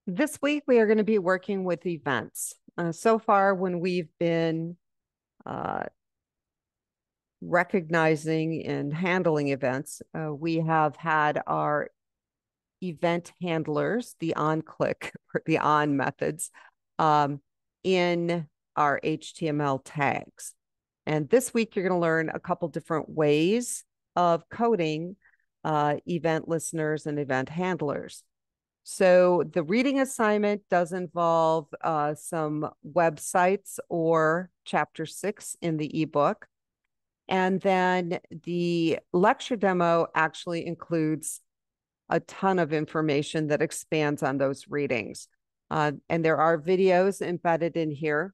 This week, we are going to be working with events. So far, when we've been uh, recognizing and handling events, we have had our event handlers, the on-click, or the on methods, in our HTML tags. And this week, you're going to learn a couple different ways of coding event listeners and event handlers. So the reading assignment does involve some websites or chapter 6 in the ebook. And then the lecture demo actually includes a ton of information that expands on those readings. And there are videos embedded in here.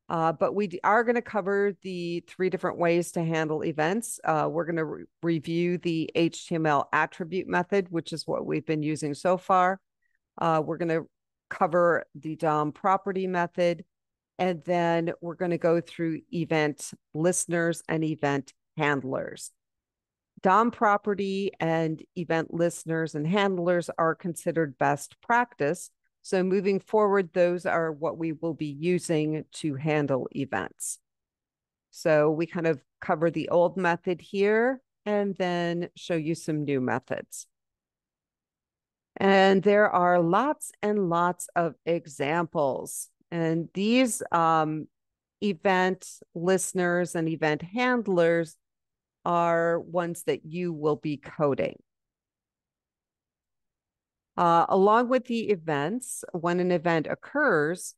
But we are going to cover the 3 different ways to handle events. We're going to review the HTML attribute method, which is what we've been using so far. We're going to cover the DOM property method, and then we're going to go through event listeners and event handlers. DOM property and event listeners and handlers are considered best practice. So moving forward, those are what we will be using to handle events. So we kind of cover the old method here and then show you some new methods. And there are lots and lots of examples. And these event listeners and event handlers are ones that you will be coding. Along with the events, when an event occurs,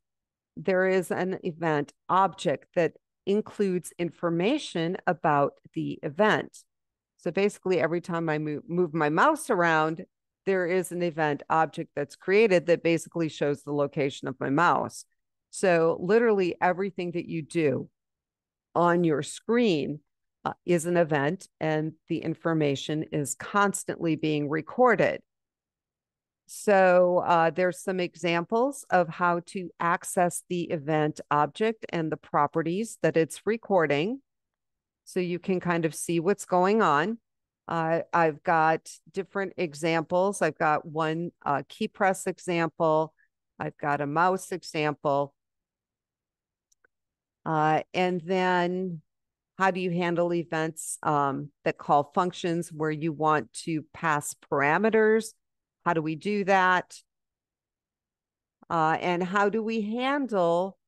there is an event object that includes information about the event. So basically, every time I move my mouse around, there is an event object that's created that basically shows the location of my mouse. So literally everything that you do on your screen is an event, and the information is constantly being recorded. So there's some examples of how to access the event object and the properties that it's recording. So you can kind of see what's going on. I've got different examples. I've got one key press example. I've got a mouse example. And then how do you handle events that call functions where you want to pass parameters? How do we do that? And how do we handle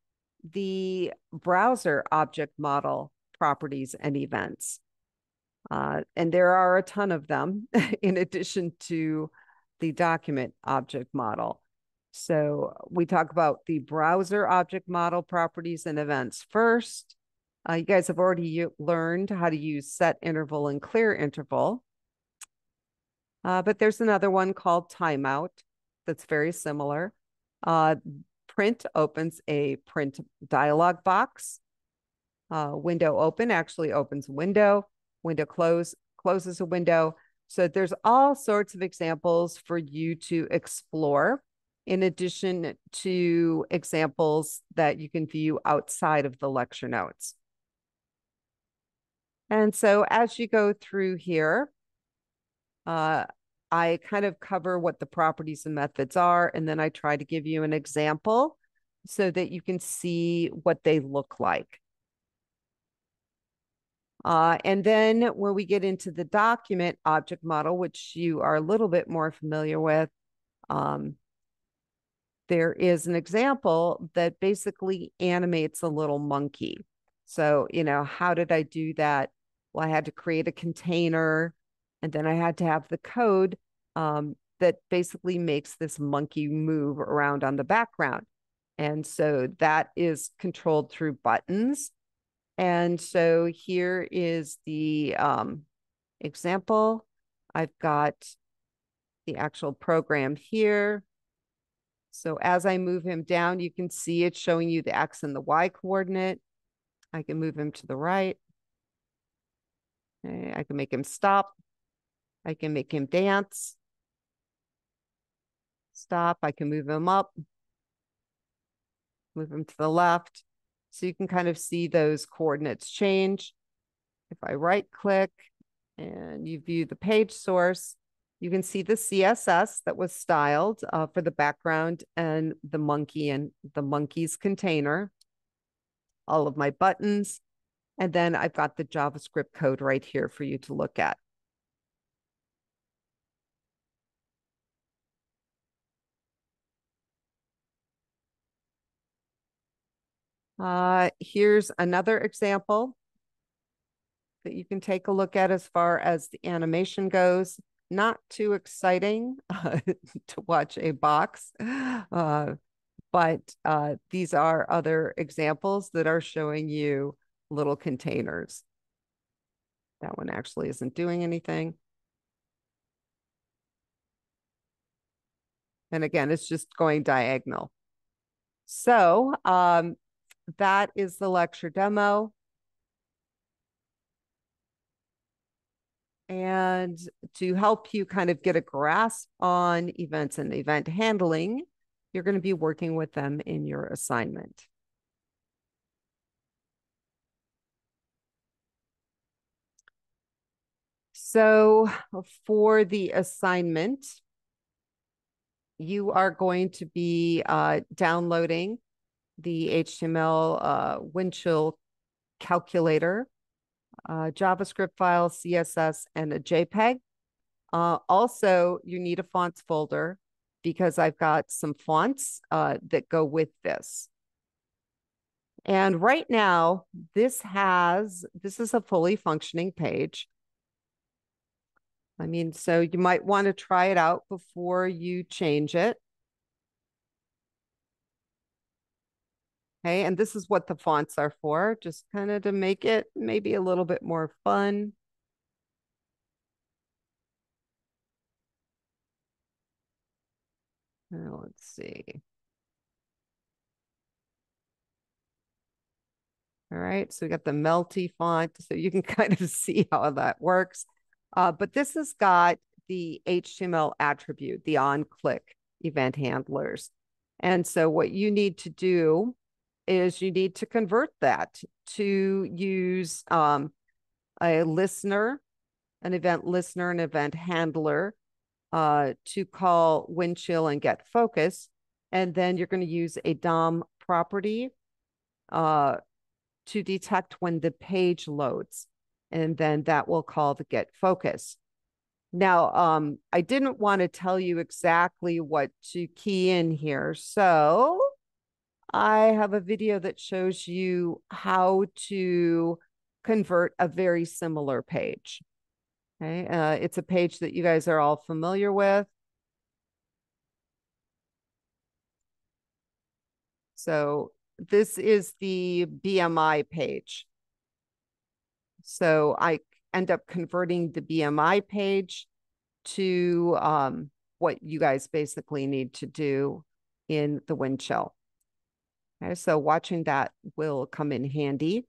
the browser object model properties and events? And there are a ton of them in addition to the document object model. So we talk about the browser object model properties and events first. You guys have already learned how to use set interval and clear interval. But there's another one called timeout that's very similar. Print opens a print dialog box. Window open actually opens a window. Window close closes a window. So there's all sorts of examples for you to explore, in addition to examples that you can view outside of the lecture notes. And so as you go through here, I kind of cover what the properties and methods are, and then I try to give you an example so that you can see what they look like. And then when we get into the document object model, which you are a little bit more familiar with, there is an example that basically animates a little monkey. So, how did I do that? Well, I had to create a container, and then I had to have the code that basically makes this monkey move around on the background. And so that is controlled through buttons. And so here is the example. I've got the actual program here. So as I move him down, you can see it's showing you the X and the Y coordinate. I can move him to the right. Okay, I can make him stop. I can make him dance. Stop. I can move him up. Move him to the left. So you can kind of see those coordinates change. If I right click and you view the page source, You can see the CSS that was styled for the background and the monkey and the monkey's container, all of my buttons. And then I've got the JavaScript code right here for you to look at. Here's another example that you can take a look at as far as the animation goes. Not too exciting to watch a box, but these are other examples that are showing you little containers. That one actually isn't doing anything. And again, it's just going diagonal. So that is the lecture demo. And to help you kind of get a grasp on events and event handling, you're going to be working with them in your assignment. So for the assignment, you are going to be downloading the HTML Windchill calculator, JavaScript file, CSS, and a JPEG. Also, you need a fonts folder because I've got some fonts that go with this. And right now, this is a fully functioning page. I mean, so you might want to try it out before you change it. Okay, and this is what the fonts are for, just kind of to make it maybe a little bit more fun. Now, let's see. All right, so we got the melty font, so you can kind of see how that works. But this has got the HTML attribute, the on-click event handlers. And so what you need to do is you need to convert that to use a listener, an event listener, an event handler to call Windchill and get focus. And then you're going to use a DOM property to detect when the page loads. And then that will call the get focus. Now, I didn't want to tell you exactly what to key in here. So I have a video that shows you how to convert a very similar page. Okay, it's a page that you guys are all familiar with. So this is the BMI page. So I end up converting the BMI page to what you guys basically need to do in the Windchill. Okay, so watching that will come in handy.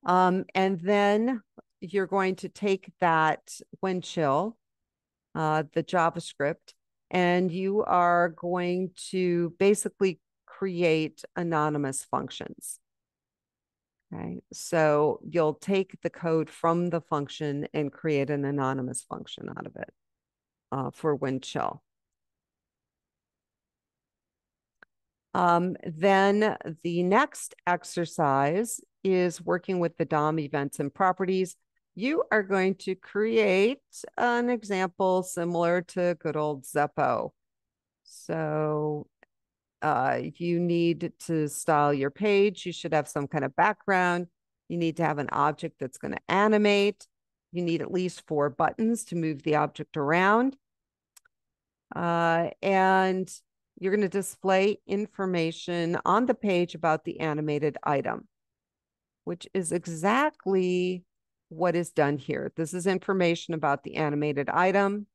And then you're going to take that Windchill, the JavaScript, and you are going to basically create anonymous functions. Okay, so you'll take the code from the function and create an anonymous function out of it for Windchill. Then the next exercise is working with the DOM events and properties. You are going to create an example similar to good old Zeppo. So you need to style your page. You should have some kind of background. You need to have an object that's going to animate. You need at least 4 buttons to move the object around. And you're going to display information on the page about the animated item, which is exactly what is done here. This is information about the animated item.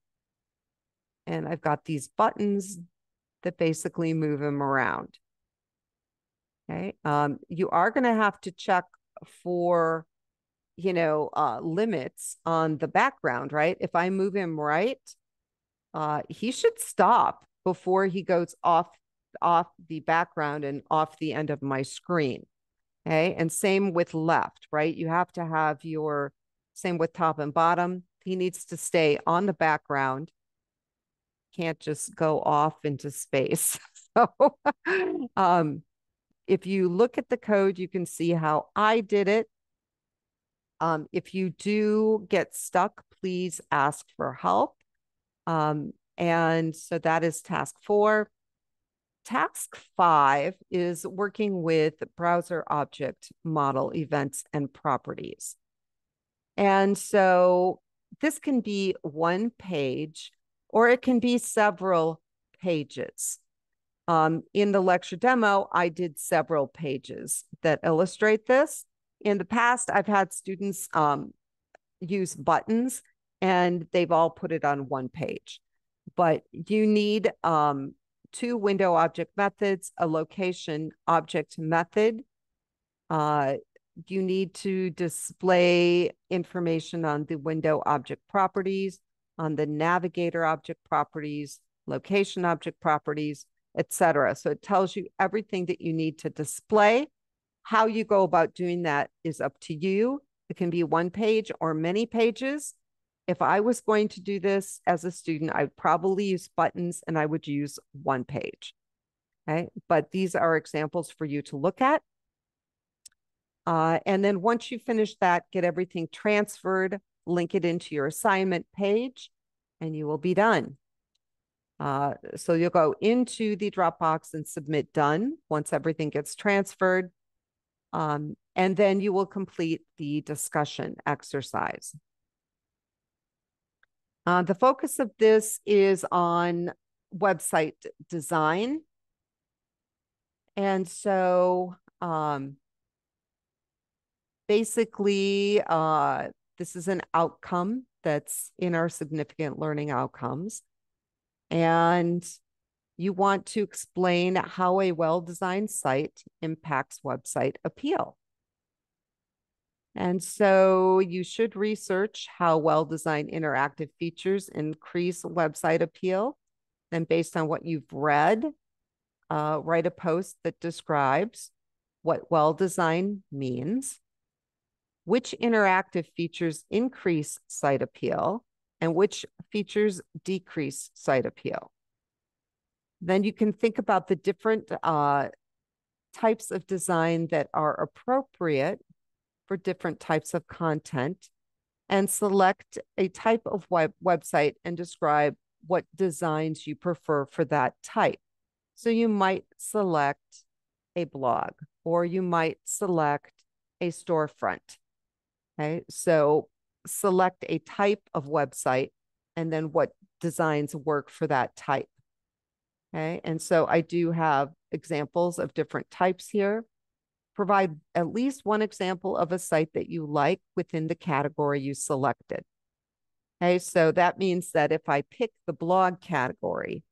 And I've got these buttons that basically move them around. Okay. You are going to have to check for, limits on the background, right? If I move him right, he should stop before he goes off the background and off the end of my screen. Okay. And same with left, right? You have to have same with top and bottom. he needs to stay on the background, can't just go off into space. So if you look at the code, you can see how I did it. If you do get stuck, please ask for help. And so that is task 4. Task 5 is working with browser object model events and properties. And so this can be one page or it can be several pages. In the lecture demo, I did several pages that illustrate this. In the past, I've had students use buttons and they've all put it on one page. But you need 2 window object methods, a location object method. You need to display information on the window object properties, on the navigator object properties, location object properties, etc. So it tells you everything that you need to display. How you go about doing that is up to you. It can be one page or many pages. If I was going to do this as a student, I would probably use buttons and I would use one page. Okay, but these are examples for you to look at. And then once you finish that, get everything transferred, link it into your assignment page, and you will be done. So you'll go into the Dropbox and submit done once everything gets transferred. And then you will complete the discussion exercise. The focus of this is on website design. And so basically, this is an outcome that's in our significant learning outcomes. And you want to explain how a well-designed site impacts website appeal. And so you should research how well-designed interactive features increase website appeal. Then based on what you've read, write a post that describes what well-designed means, which interactive features increase site appeal, and which features decrease site appeal. Then you can think about the different types of design that are appropriate for different types of content and select a type of website and describe what designs you prefer for that type. So you might select a blog or you might select a storefront. Okay, so select a type of website and then what designs work for that type. Okay, and so I do have examples of different types here. Provide at least one example of a site that you like within the category you selected. Okay, so that means that if I pick the blog category,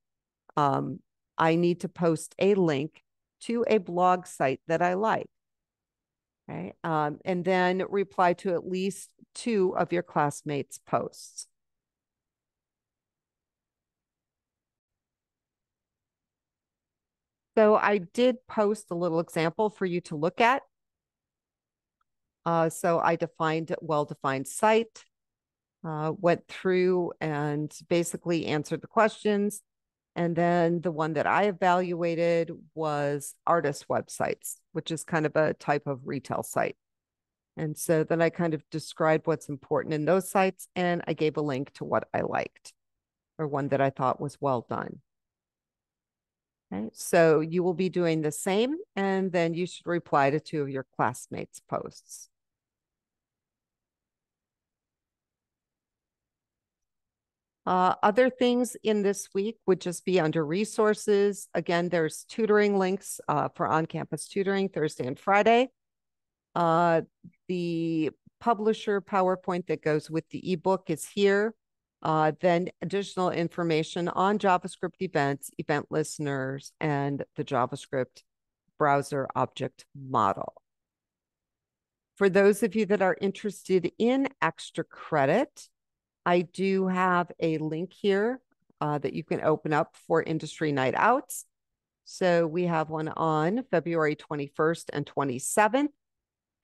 I need to post a link to a blog site that I like. Okay, and then reply to at least 2 of your classmates' posts. So I did post a little example for you to look at. So I defined well-defined site, went through and basically answered the questions. And then the one that I evaluated was artist websites, which is kind of a type of retail site. And so then I kind of described what's important in those sites, and I gave a link to what I liked or one that I thought was well done. Okay, so you will be doing the same, and then you should reply to 2 of your classmates' posts. Other things in this week would just be under resources. Again, there's tutoring links for on-campus tutoring Thursday and Friday. The publisher PowerPoint that goes with the ebook is here. Then additional information on JavaScript events, event listeners, and the JavaScript browser object model. For those of you that are interested in extra credit, I do have a link here that you can open up for industry night outs. So we have one on February 21st and 27th.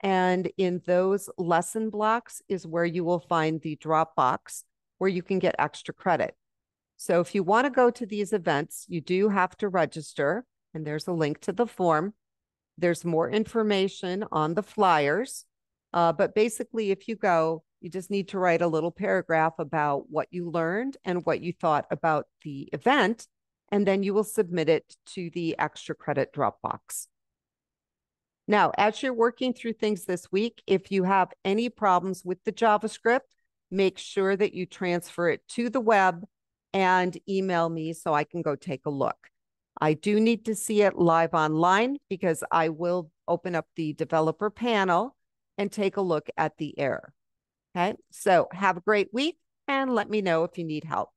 And in those lesson blocks is where you will find the Dropbox where you can get extra credit. So if you want to go to these events, you do have to register, and there's a link to the form. There's more information on the flyers. But basically, if you go, you just need to write a little paragraph about what you learned and what you thought about the event, and then you will submit it to the extra credit Dropbox. Now, as you're working through things this week, if you have any problems with the JavaScript, make sure that you transfer it to the web and email me so I can go take a look. I do need to see it live online because I will open up the developer panel and take a look at the error. Okay, so have a great week and let me know if you need help.